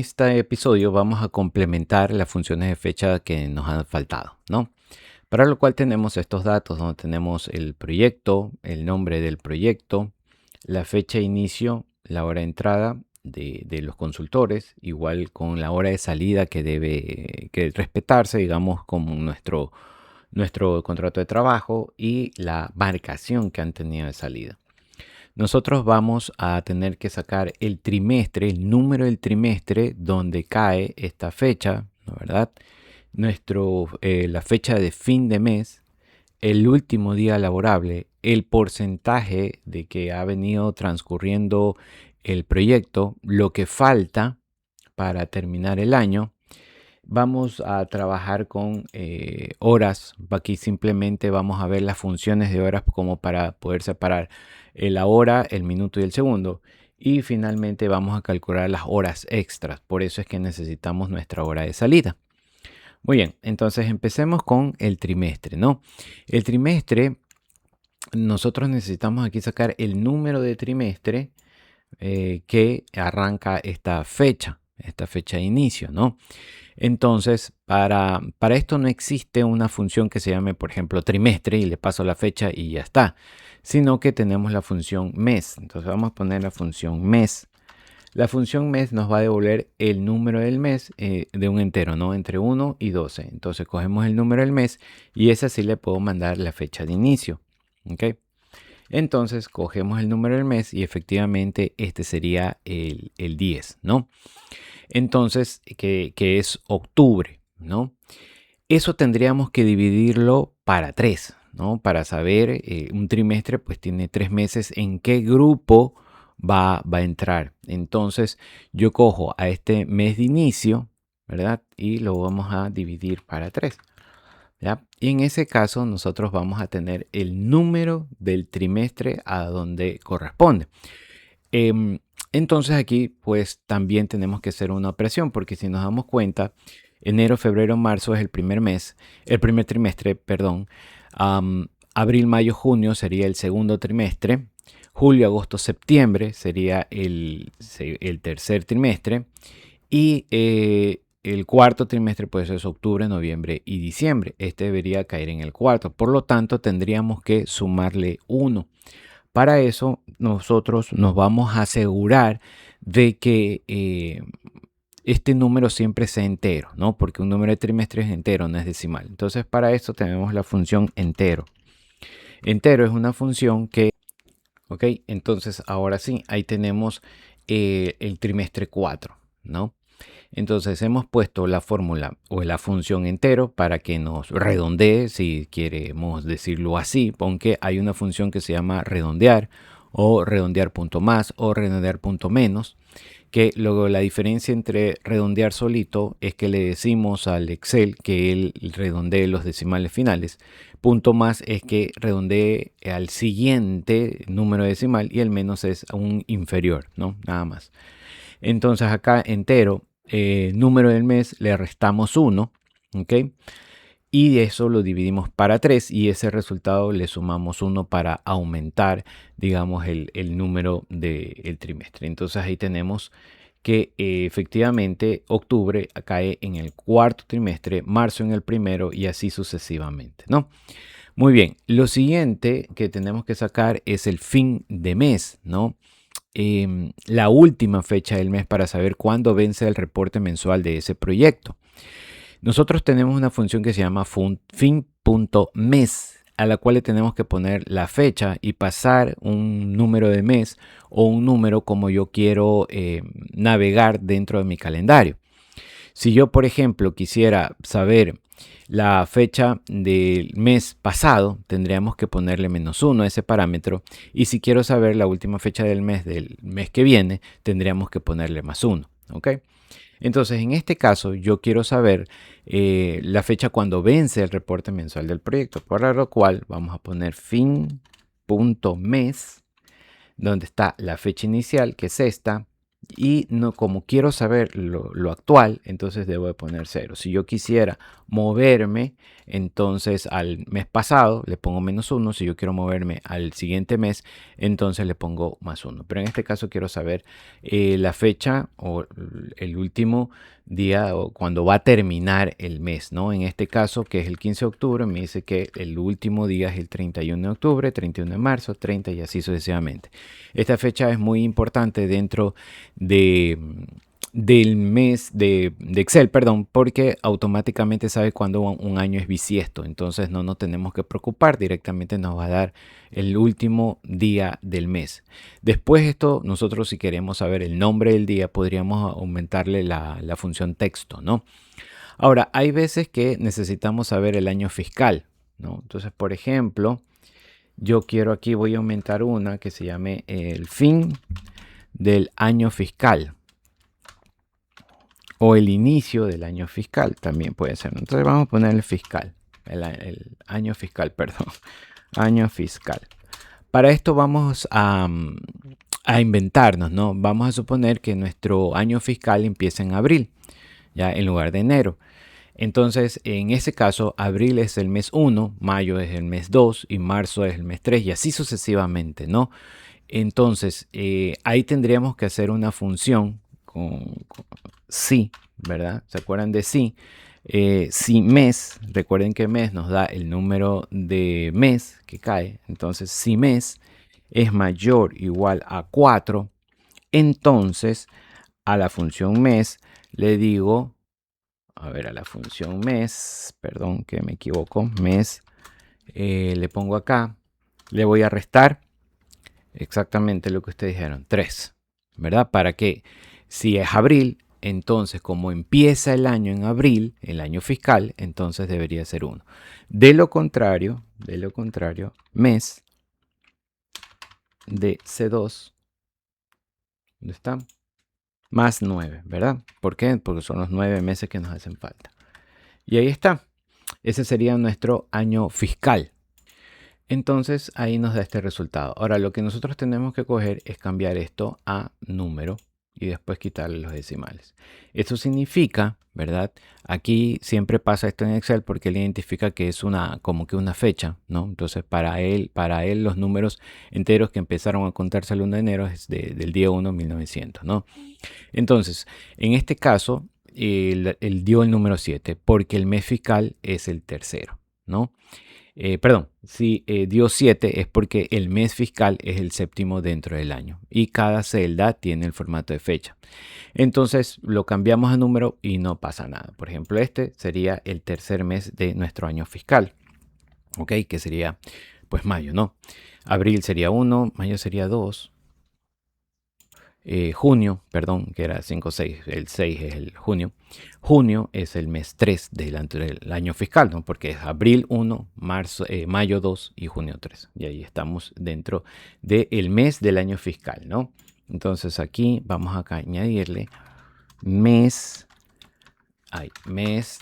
Este episodio vamos a complementar las funciones de fecha que nos han faltado, ¿no? Para lo cual tenemos estos datos donde tenemos el proyecto, el nombre del proyecto, la fecha de inicio, la hora de entrada de los consultores, igual con la hora de salida que debe respetarse, digamos, como nuestro contrato de trabajo y la marcación que han tenido de salida. Nosotros vamos a tener que sacar el trimestre, el número del trimestre donde cae esta fecha, ¿no? ¿Verdad? La fecha de fin de mes, el último día laborable, el porcentaje de que ha venido transcurriendo el proyecto, lo que falta para terminar el año. Vamos a trabajar con horas. Aquí simplemente vamos a ver las funciones de horas como para poder separar la hora, el minuto y el segundo. Y finalmente vamos a calcular las horas extras. Por eso es que necesitamos nuestra hora de salida. Muy bien, entonces empecemos con el trimestre, ¿no? El trimestre, nosotros necesitamos aquí sacar el número de trimestre que arranca esta fecha de inicio, ¿no? Entonces, para esto no existe una función que se llame, por ejemplo, trimestre y le paso la fecha y ya está, sino que tenemos la función mes. Entonces vamos a poner la función mes. La función mes nos va a devolver el número del mes de un entero, ¿no? Entre 1 y 12. Entonces cogemos el número del mes y esa sí le puedo mandar la fecha de inicio. ¿Ok? Entonces cogemos el número del mes y efectivamente este sería el 10, ¿no? Entonces, que es octubre, ¿no? Eso tendríamos que dividirlo para 3, ¿no? Para saber, un trimestre pues tiene 3 meses, en qué grupo va a entrar. Entonces, yo cojo a este mes de inicio, ¿verdad? Y lo vamos a dividir para 3. ¿Ya? Y en ese caso nosotros vamos a tener el número del trimestre a donde corresponde. Entonces aquí pues también tenemos que hacer una operación porque si nos damos cuenta, enero, febrero, marzo es el primer mes, el primer trimestre, perdón. Abril, mayo, junio sería el segundo trimestre. Julio, agosto, septiembre sería el tercer trimestre. Y el cuarto trimestre pues es octubre, noviembre y diciembre. Este debería caer en el cuarto. Por lo tanto, tendríamos que sumarle 1. Para eso, nosotros nos vamos a asegurar de que este número siempre sea entero, ¿no? Porque un número de trimestre es entero, no es decimal. Entonces, para esto tenemos la función entero. Entero es una función que, ok, entonces ahora sí, ahí tenemos el trimestre 4, ¿no? Entonces hemos puesto la fórmula o la función entero para que nos redondee, si queremos decirlo así, aunque hay una función que se llama redondear o redondear punto más o redondear punto menos, que luego la diferencia entre redondear solito es que le decimos al Excel que él redondee los decimales finales. Punto más es que redondee al siguiente número decimal y el menos es un inferior, ¿no? Nada más. Entonces acá entero, número del mes, le restamos 1, ¿ok? Y eso lo dividimos para 3 y ese resultado le sumamos 1 para aumentar, digamos, el número del trimestre. Entonces ahí tenemos que efectivamente octubre cae en el cuarto trimestre, marzo en el primero y así sucesivamente, ¿no? Muy bien, lo siguiente que tenemos que sacar es el fin de mes, ¿no? La última fecha del mes para saber cuándo vence el reporte mensual de ese proyecto. Nosotros tenemos una función que se llama fin.mes, a la cual le tenemos que poner la fecha y pasar un número de mes o un número como yo quiero navegar dentro de mi calendario. Si yo, por ejemplo, quisiera saber la fecha del mes pasado, tendríamos que ponerle -1 a ese parámetro. Y si quiero saber la última fecha del mes que viene, tendríamos que ponerle +1. ¿Ok? Entonces, en este caso, yo quiero saber la fecha cuando vence el reporte mensual del proyecto, por lo cual vamos a poner fin.mes, donde está la fecha inicial, que es esta, y no, como quiero saber lo actual, entonces debo de poner 0. Si yo quisiera moverme entonces al mes pasado, le pongo -1. Si yo quiero moverme al siguiente mes, entonces le pongo +1. Pero en este caso quiero saber la fecha o el último día o cuando va a terminar el mes, ¿no? En este caso, que es el 15 de octubre, me dice que el último día es el 31 de octubre, 31 de marzo, 30 y así sucesivamente. Esta fecha es muy importante dentro de, del mes de Excel, perdón, porque automáticamente sabe cuándo un año es bisiesto. Entonces no nos tenemos que preocupar, directamente nos va a dar el último día del mes. Después esto, nosotros si queremos saber el nombre del día, podríamos aumentarle la función texto, ¿no? Ahora, hay veces que necesitamos saber el año fiscal, ¿no? Entonces, por ejemplo, yo quiero aquí, voy a aumentar una que se llame el fin del año fiscal o el inicio del año fiscal, también puede ser. Entonces vamos a poner el fiscal, el año fiscal, perdón, año fiscal. Para esto vamos a inventarnos, ¿no? Vamos a suponer que nuestro año fiscal empieza en abril, ya en lugar de enero. Entonces, en ese caso, abril es el mes 1, mayo es el mes 2 y marzo es el mes 3 y así sucesivamente, ¿no? Entonces, ahí tendríamos que hacer una función con si, ¿verdad? ¿Se acuerdan de si? Si mes, recuerden que mes nos da el número de mes que cae. Entonces, si mes es mayor o igual a 4, entonces a la función mes le digo, a ver, a la función mes, perdón que me equivoco, mes, le pongo acá, le voy a restar exactamente lo que ustedes dijeron, 3, ¿verdad? Para que si es abril, entonces como empieza el año en abril, el año fiscal, entonces debería ser 1. De lo contrario, mes de C2, ¿dónde está? Más 9, ¿verdad? ¿Por qué? Porque son los 9 meses que nos hacen falta. Y ahí está. Ese sería nuestro año fiscal. Entonces ahí nos da este resultado. Ahora lo que nosotros tenemos que coger es cambiar esto a número y después quitarle los decimales. Esto significa, ¿verdad? Aquí siempre pasa esto en Excel porque él identifica que es como que una fecha, ¿no? Entonces para él los números enteros que empezaron a contarse el 1 de enero es del día 1 1900, ¿no? Entonces, en este caso, él dio el número 7 porque el mes fiscal es el tercero, ¿no? Perdón, si dio 7 es porque el mes fiscal es el séptimo dentro del año y cada celda tiene el formato de fecha. Entonces lo cambiamos a número y no pasa nada. Por ejemplo, este sería el tercer mes de nuestro año fiscal, ¿ok? Que sería pues mayo, ¿no? Abril sería 1, mayo sería 2, junio, perdón, que era 5, 6, el 6 es el junio. Junio es el mes 3 del año fiscal, ¿no? Porque es abril 1, mayo 2 y junio 3. Y ahí estamos dentro del mes del año fiscal, ¿no? Entonces aquí vamos a añadirle mes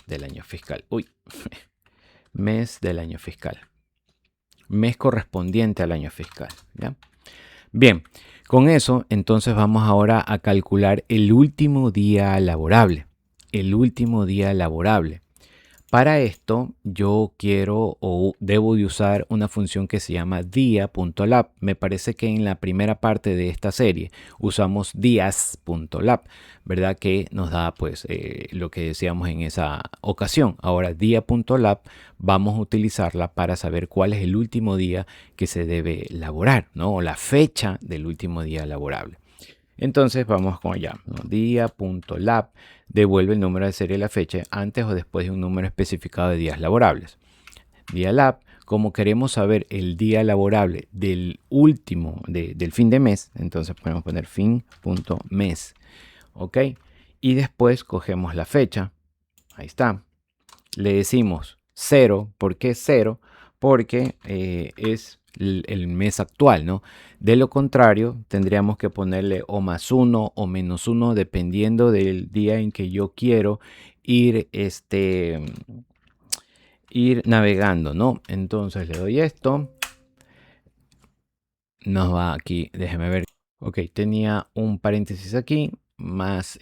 del año fiscal. Uy, mes del año fiscal. Mes correspondiente al año fiscal, ¿ya? Bien, con eso entonces vamos ahora a calcular el último día laborable. El último día laborable. Para esto yo quiero o debo de usar una función que se llama dia.lab. Me parece que en la primera parte de esta serie usamos días.lab, ¿verdad? Que nos da pues lo que decíamos en esa ocasión. Ahora dia.lab vamos a utilizarla para saber cuál es el último día que se debe laborar, ¿no? O la fecha del último día laborable. Entonces vamos con allá, ¿no? Dia.lab devuelve el número de serie de la fecha antes o después de un número especificado de días laborables. Dia.lab, como queremos saber el día laborable del último, del fin de mes, entonces podemos poner fin.mes, ¿ok? Y después cogemos la fecha, ahí está, le decimos 0, ¿por qué 0? Porque es el mes actual, ¿no? De lo contrario, tendríamos que ponerle o +1 o -1 dependiendo del día en que yo quiero ir, ir navegando, ¿no? Entonces le doy esto. Nos va aquí, déjeme ver. Ok, tenía un paréntesis aquí más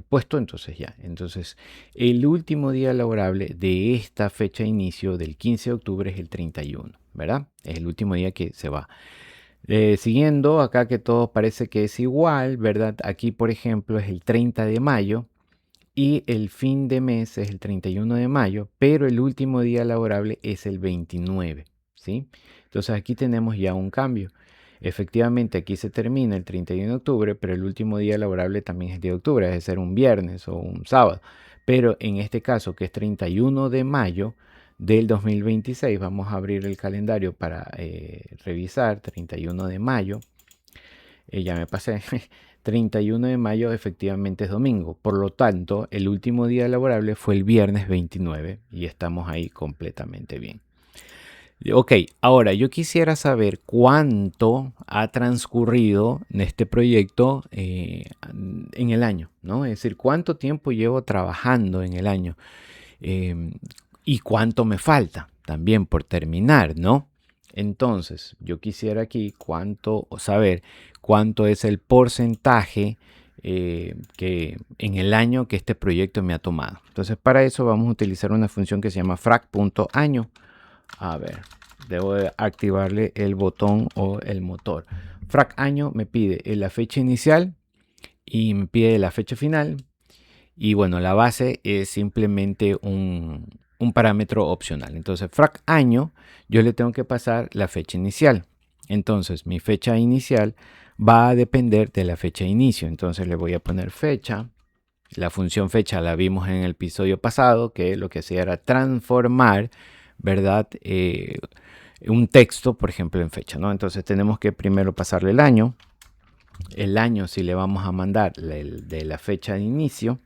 puesto, entonces ya. Entonces, el último día laborable de esta fecha de inicio del 15 de octubre es el 31, ¿verdad? Es el último día que se va. Siguiendo acá que todo parece que es igual, ¿verdad? Aquí, por ejemplo, es el 30 de mayo y el fin de mes es el 31 de mayo, pero el último día laborable es el 29, ¿sí? Entonces aquí tenemos ya un cambio. Efectivamente, aquí se termina el 31 de octubre, pero el último día laborable también es el día de octubre, es decir, un viernes o un sábado. Pero en este caso, que es 31 de mayo del 2026, vamos a abrir el calendario para revisar 31 de mayo. Ya me pasé. 31 de mayo efectivamente es domingo. Por lo tanto, el último día laborable fue el viernes 29 y estamos ahí completamente bien. Ok, ahora yo quisiera saber cuánto ha transcurrido en este proyecto en el año, ¿no? Es decir, cuánto tiempo llevo trabajando en el año eh, y cuánto me falta también por terminar, ¿no? Entonces, yo quisiera aquí saber cuánto es el porcentaje que en el año que este proyecto me ha tomado. Entonces, para eso vamos a utilizar una función que se llama frac.año. A ver, debo de activarle el botón o el motor. Frac año me pide la fecha inicial y me pide la fecha final. Y bueno, la base es simplemente un parámetro opcional. Entonces, frac año, yo le tengo que pasar la fecha inicial. Entonces, mi fecha inicial va a depender de la fecha de inicio. Entonces, le voy a poner fecha. La función fecha la vimos en el episodio pasado, que lo que hacía era transformar, ¿verdad? Un texto, por ejemplo, en fecha, ¿no? Entonces, tenemos que primero pasarle el año. El año, si le vamos a mandar de la fecha de inicio.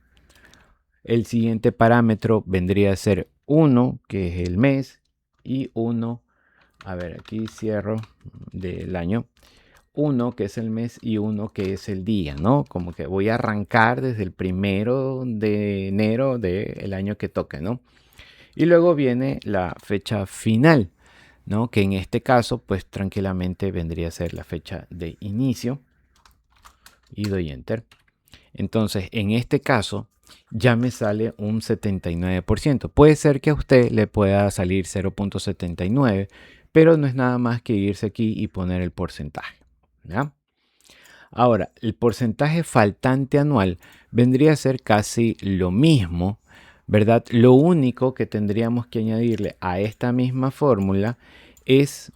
El siguiente parámetro vendría a ser 1, que es el mes, y 1, a ver, aquí cierro del año, 1 que es el mes y 1 que es el día, ¿no? Como que voy a arrancar desde el 1 de enero del año que toque, ¿no? Y luego viene la fecha final, ¿no? Que en este caso, pues tranquilamente vendría a ser la fecha de inicio. Y doy enter. Entonces, en este caso, ya me sale un 79%. Puede ser que a usted le pueda salir 0.79, pero no es nada más que irse aquí y poner el porcentaje, ¿ya? Ahora, el porcentaje faltante anual vendría a ser casi lo mismo, ¿verdad? Lo único que tendríamos que añadirle a esta misma fórmula es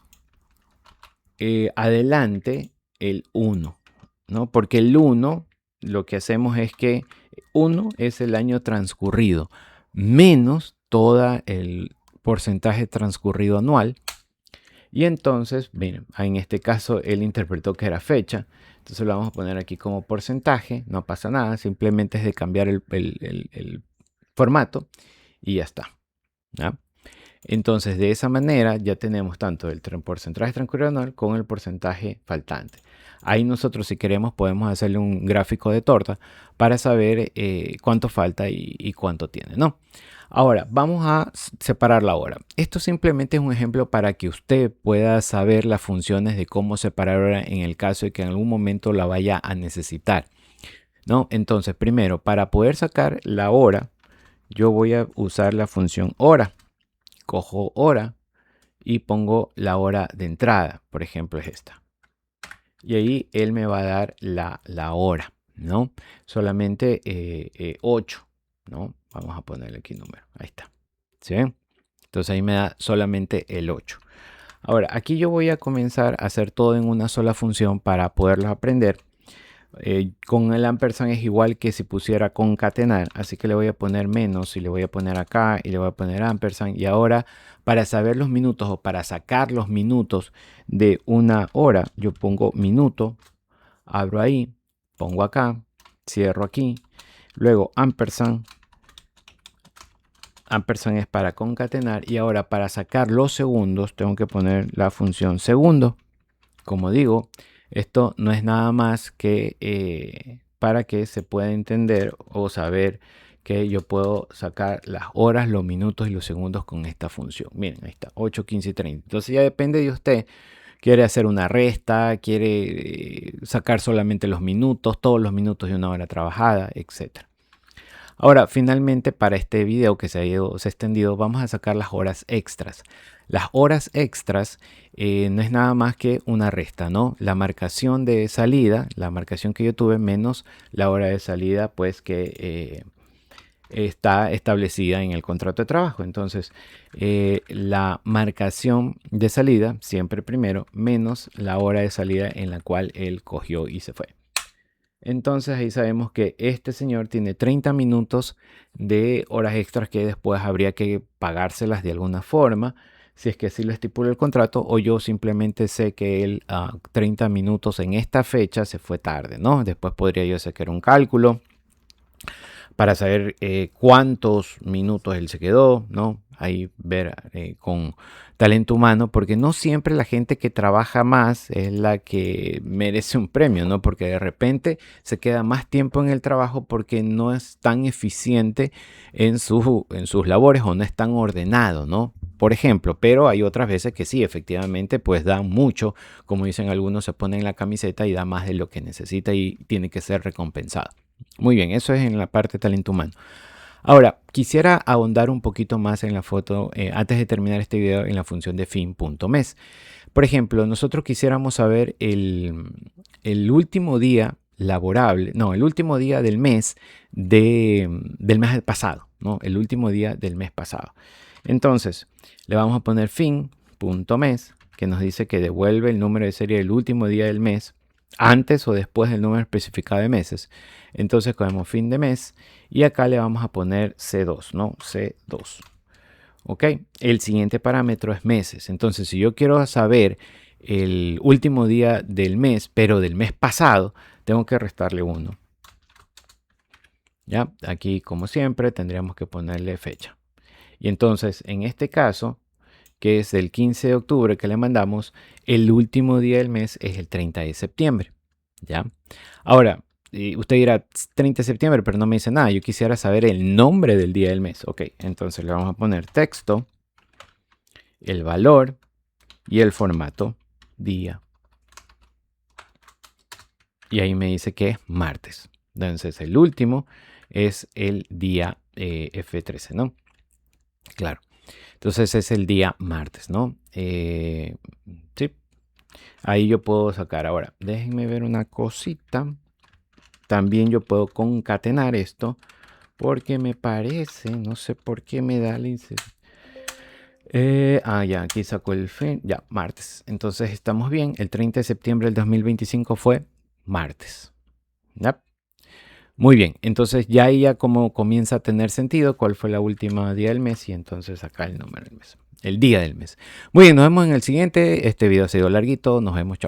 adelante el 1, ¿no? Porque el 1 lo que hacemos es que 1 es el año transcurrido menos todo el porcentaje transcurrido anual. Y entonces, miren, en este caso él interpretó que era fecha. Entonces lo vamos a poner aquí como porcentaje. No pasa nada, simplemente es de cambiar el formato y ya está, ¿ya? Entonces, de esa manera ya tenemos tanto el porcentaje transcurrido anual con el porcentaje faltante. Ahí nosotros, si queremos, podemos hacerle un gráfico de torta para saber cuánto falta y cuánto tiene, ¿no? Ahora, vamos a separar la hora. Esto simplemente es un ejemplo para que usted pueda saber las funciones de cómo separar hora en el caso de que en algún momento la vaya a necesitar, ¿no? Entonces, primero, para poder sacar la hora, yo voy a usar la función hora. Cojo hora y pongo la hora de entrada, por ejemplo es esta. Y ahí él me va a dar la hora, ¿no? Solamente 8, ¿no? Vamos a ponerle aquí número, ahí está. ¿Sí ven? Entonces ahí me da solamente el 8. Ahora, aquí yo voy a comenzar a hacer todo en una sola función para poderlos aprender. Con el ampersand es igual que si pusiera concatenar, así que le voy a poner menos y le voy a poner acá y le voy a poner ampersand. Y ahora, para saber los minutos o para sacar los minutos de una hora, yo pongo minuto, abro ahí, pongo acá, cierro aquí, luego ampersand. Ampersand es para concatenar y ahora para sacar los segundos tengo que poner la función segundo. Como digo, esto no es nada más que para que se pueda entender o saber que yo puedo sacar las horas, los minutos y los segundos con esta función. Miren, ahí está, 8, 15 y 30. Entonces ya depende de usted quiere hacer una resta, quiere sacar solamente los minutos, todos los minutos de una hora trabajada, etc. Ahora, finalmente, para este video que se ha extendido, vamos a sacar las horas extras. Las horas extras no es nada más que una resta, ¿no? La marcación de salida, la marcación que yo tuve, menos la hora de salida, pues que está establecida en el contrato de trabajo. Entonces, la marcación de salida, siempre primero, menos la hora de salida en la cual él cogió y se fue. Entonces ahí sabemos que este señor tiene 30 minutos de horas extras que después habría que pagárselas de alguna forma, si es que así lo estipula el contrato, o yo simplemente sé que él 30 minutos en esta fecha se fue tarde, ¿no? Después podría yo sacar un cálculo para saber cuántos minutos él se quedó, ¿no? Ahí ver con talento humano, porque no siempre la gente que trabaja más es la que merece un premio, ¿no? Porque de repente se queda más tiempo en el trabajo porque no es tan eficiente en sus labores o no es tan ordenado, ¿no? Por ejemplo, pero hay otras veces que sí, efectivamente, pues da mucho, como dicen algunos, se pone en la camiseta y da más de lo que necesita y tiene que ser recompensado. Muy bien, eso es en la parte de talento humano. Ahora, quisiera ahondar un poquito más en la foto, antes de terminar este video, en la función de fin.mes. Por ejemplo, nosotros quisiéramos saber el último día laborable, no, el último día del mes del mes pasado, ¿no? El último día del mes pasado. Entonces, le vamos a poner fin.mes, que nos dice que devuelve el número de serie del último día del mes, antes o después del número especificado de meses. Entonces cogemos fin de mes y acá le vamos a poner C2, ¿no? C2. ¿Ok? El siguiente parámetro es meses. Entonces, si yo quiero saber el último día del mes, pero del mes pasado, tengo que restarle 1. ¿Ya? Aquí, como siempre, tendríamos que ponerle fecha. Y entonces, en este caso, que es el 15 de octubre que le mandamos, el último día del mes es el 30 de septiembre. ¿Ya? Ahora, usted dirá 30 de septiembre, pero no me dice nada. Yo quisiera saber el nombre del día del mes. Ok, entonces le vamos a poner texto, el valor y el formato día. Y ahí me dice que es martes. Entonces el último es el día F13, ¿no? Claro. Entonces es el día martes, ¿no? Sí. Ahí yo puedo sacar. Ahora, déjenme ver una cosita. También yo puedo concatenar esto porque me parece, no sé por qué me da la ya, aquí sacó el fin, ya, martes. Entonces estamos bien, el 30 de septiembre del 2025 fue martes. ¿Ya? Muy bien, entonces ya ahí ya como comienza a tener sentido cuál fue la última día del mes y entonces acá el número del mes, el día del mes. Muy bien, nos vemos en el siguiente. Este video ha sido larguito, nos vemos, chao.